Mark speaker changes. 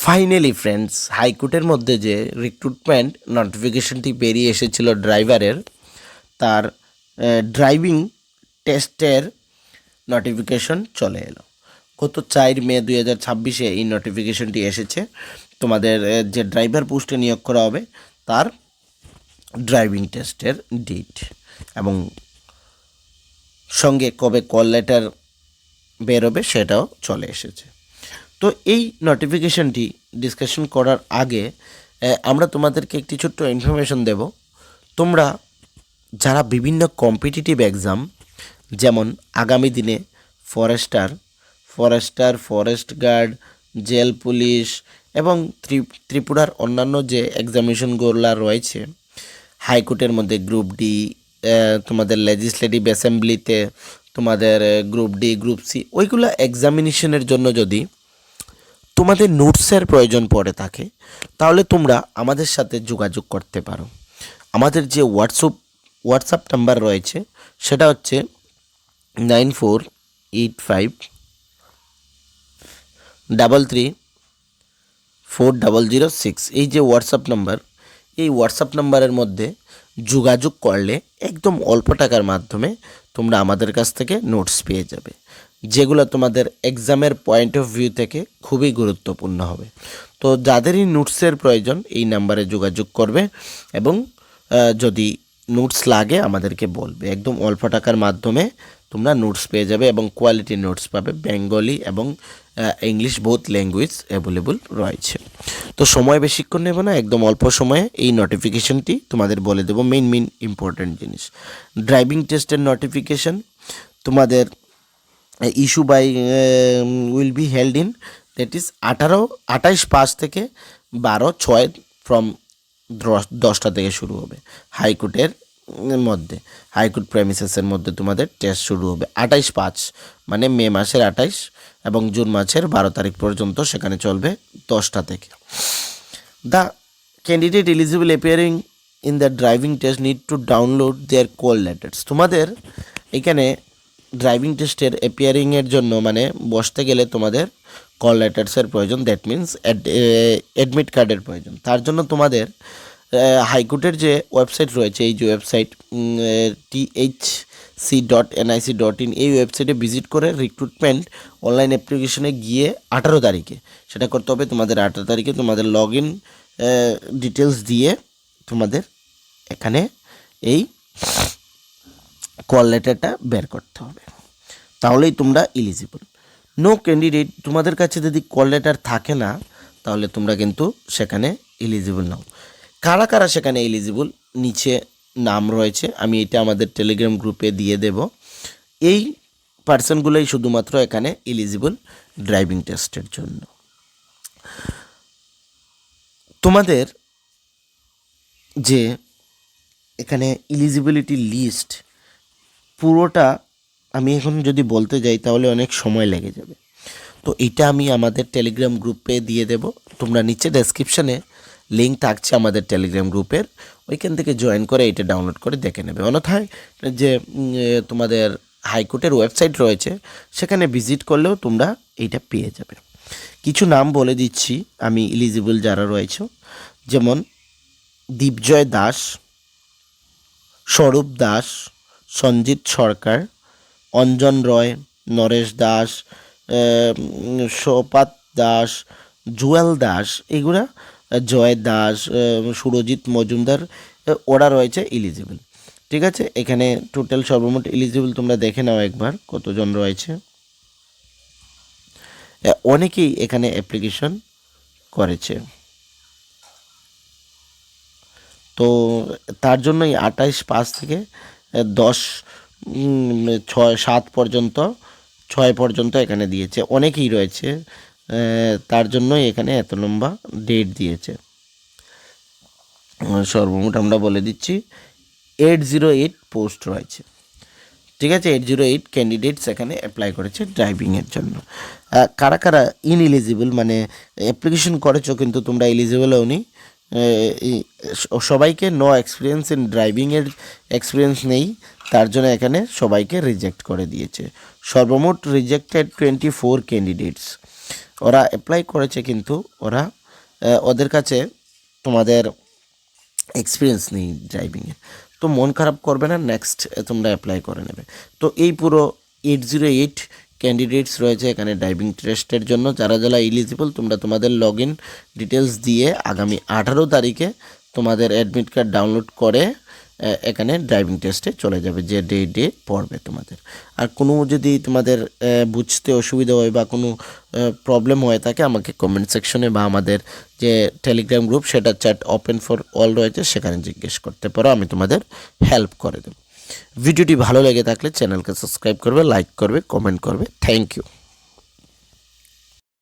Speaker 1: Finally friends, হাইকোর্টের মধ্যে যে রিক্রুটমেন্ট নোটিফিকেশনটি বেরিয়ে এসেছিল ড্রাইভারের, তার ড্রাইভিং টেস্টের নোটিফিকেশন চলে এলো। গত 4 মে 2026 এই নোটিফিকেশনটি এসেছে। তোমাদের যে ড্রাইভার পোস্টে নিয়োগ করা হবে তার ড্রাইভিং টেস্টের ডেট এবং সঙ্গে কবে কল লেটার বেরোবে সেটাও চলে এসেছে। তো এই নোটিফিকেশনটি ডিসকাশন করার আগে আমরা তোমাদেরকে একটি ছোট্ট ইনফরমেশন দেব। তোমরা যারা বিভিন্ন কম্পিটিটিভ এক্সাম, যেমন আগামী দিনে forester, forest guard, jail police এবং ত্রিপুরার অন্যান্য যে এক্সামিনেশনগুলো রয়েছে, হাইকোর্টের মধ্যে গ্রুপ ডি, তোমাদের লেজিসলেটিভ অ্যাসেম্বলিতে তোমাদের গ্রুপ ডি, গ্রুপ সি, ওইগুলো এক্সামিনেশনের জন্য যদি তোমাদের নোটসের প্রয়োজন পড়ে থাকে, তাহলে তোমরা আমাদের সাথে যোগাযোগ করতে পারো। আমাদের যে হোয়াটসঅ্যাপ নাম্বার রয়েছে সেটা হচ্ছে 9485334006। এই যে হোয়াটসঅ্যাপ নাম্বার, এই হোয়াটসঅ্যাপ নাম্বারের মধ্যে যোগাযোগ করলে একদম অল্প টাকার মাধ্যমে তোমরা আমাদের কাছ থেকে নোটস পেয়ে যাবে, যেগুলো তোমাদের এক্সামের পয়েন্ট অফ ভিউ থেকে খুবই গুরুত্বপূর্ণ হবে। তো যাদেরই নোটসের প্রয়োজন এই নাম্বারে যোগাযোগ করবে এবং যদি নোটস লাগে আমাদেরকে বলবে। একদম অল্প টাকার মাধ্যমে তোমরা নোটস পেয়ে যাবে এবং কোয়ালিটি নোটস পাবে। বেঙ্গলি এবং ইংলিশ বোথ ল্যাঙ্গুয়েজ অ্যাভেলেবল রয়েছে। তো সময় বেশিক্ষণ নেব না, একদম অল্প সময়ে এই নোটিফিকেশনটি তোমাদের বলে দেবো। মেইন ইম্পর্ট্যান্ট জিনিস, ড্রাইভিং টেস্টের নোটিফিকেশন তোমাদের issue by will be held in, that is 28/5 থেকে 12/6 ফ্রম 10টা থেকে শুরু হবে। হাইকোর্টের মধ্যে, হাইকোর্ট প্রেমিসেসের মধ্যে তোমাদের টেস্ট শুরু হবে 28/5, মানে মে মাসের 28 এবং জুন মাসের 12 তারিখ পর্যন্ত সেখানে চলবে 10টা থেকে। The candidate eligible appearing in the driving test need to download their call letters. তোমাদের এখানে ড্রাইভিং টেস্টের অ্যাপিয়ারিংয়ের জন্য, মানে বসতে গেলে তোমাদের কল লেটার্সের প্রয়োজন, দ্যাট মিন্স অ্যাডমিট কার্ডের প্রয়োজন। তার জন্য তোমাদের হাইকোর্টের যে ওয়েবসাইট রয়েছে, এই যে ওয়েবসাইট thc.nic.in, এই ওয়েবসাইটে ভিজিট করে রিক্রুটমেন্ট অনলাইন অ্যাপ্লিকেশনে গিয়ে 18 তারিখে সেটা করতে হবে। তোমাদের 18 তারিখে তোমাদের লগ ইন ডিটেলস দিয়ে তোমাদের এখানে এই কল লেটারটা বের করতে হবে, তাহলেই তোমরা এলিজিবল। নো ক্যান্ডিডেট, তোমাদের কাছে যদি কল লেটার থাকে না তাহলে তোমরা কিন্তু সেখানে এলিজিবল নাও। কারা কারা সেখানে এলিজিবল, নিচে নাম রয়েছে, আমি এটা আমাদের টেলিগ্রাম গ্রুপে দিয়ে দেব। এই পার্সনগুলোই শুধুমাত্র এখানে এলিজিবল ড্রাইভিং টেস্টের জন্য। তোমাদের যে এখানে এলিজিবিলিটি লিস্ট পুরোটা আমি এখন যদি বলতে যাই তাহলে অনেক সময় লেগে যাবে। তো এটা আমি আমাদের টেলিগ্রাম গ্রুপে দিয়ে দেব। তোমরা নিচে ডেসক্রিপশানে লিঙ্ক থাকছে আমাদের টেলিগ্রাম গ্রুপের, ওইখান থেকে জয়েন করে এটা ডাউনলোড করে দেখে নেবে। অন্যথায় যে তোমাদের হাইকোর্টের ওয়েবসাইট রয়েছে সেখানে ভিজিট করলেও তোমরা এইটা পেয়ে যাবে। কিছু নাম বলে দিচ্ছি আমি, এলিজিবল যারা রয়েছে, যেমন দীপজয় দাস, স্বরূপ দাস, সঞ্জিত সরকার, অঞ্জন রয়, নরেশ দাস, সোপাত দাস, জুয়েল দাস, এগুলা, জয় দাস, সুরজিৎ মজুমদার, ওরা রয়েছে এলিজিবল। ঠিক আছে, এখানে টোটাল সর্বমোট এলিজিবল তোমরা দেখে নাও একবার কতজন রয়েছে। অনেকেই এখানে অ্যাপ্লিকেশন করেছে, তো তার জন্যই 28/5 থেকে 10/6 পর্যন্ত 6 পর্যন্ত এখানে দিয়েছে। অনেকেই রয়েছে, তার জন্যই এখানে এত লম্বা ডেট দিয়েছে। সর্বমোট আমরা বলে দিচ্ছি 808 পোস্ট রয়েছে। ঠিক আছে, 808 ক্যান্ডিডেটস এখানে অ্যাপ্লাই করেছে ড্রাইভিংয়ের জন্য। কারা কারা ইনএলিজিবল, মানে অ্যাপ্লিকেশন করেছো কিন্তু তোমরা এলিজিবল হওনি, সবাইকে নো এক্সপিরিয়েন্স ইন ড্রাইভিংয়ের এক্সপিরিয়েন্স নেই, তার জন্য এখানে সবাইকে রিজেক্ট করে দিয়েছে। সর্বমোট রিজেক্টেড 24 ক্যান্ডিডেটস। ওরা অ্যাপ্লাই করেছে কিন্তু ওরা ওদের কাছে তোমাদের এক্সপিরিয়েন্স নেই ড্রাইভিংয়ে, তো মন খারাপ করবে না, নেক্সট তোমরা অ্যাপ্লাই করে নেবে। তো এই পুরো 808 ক্যান্ডিডেটস রয়েছে এখানে ড্রাইভিং টেস্টের জন্য। যারা যারা এলিজিবল তোমরা তোমাদের লগ ইন ডিটেলস দিয়ে আগামী 18 তারিখে তোমাদের অ্যাডমিট কার্ড ডাউনলোড করে এখানে ড্রাইভিং টেস্টে চলে যাবে, যে ডে পড়বে তোমাদের। আর কোনো যদি তোমাদের বুঝতে অসুবিধা হয় বা কোনো প্রবলেম হয়ে থাকে আমাকে কমেন্ট সেকশনে বা আমাদের যে টেলিগ্রাম গ্রুপ সেটা চ্যাট ওপেন ফর অল রয়েছে সেখানে জিজ্ঞেস করতে পারো, আমি তোমাদের হেল্প করে দেব। ভিডিওটি ভালো লেগে থাকলে চ্যানেলকে সাবস্ক্রাইব করবে, লাইক করবে, কমেন্ট করবে। Thank you.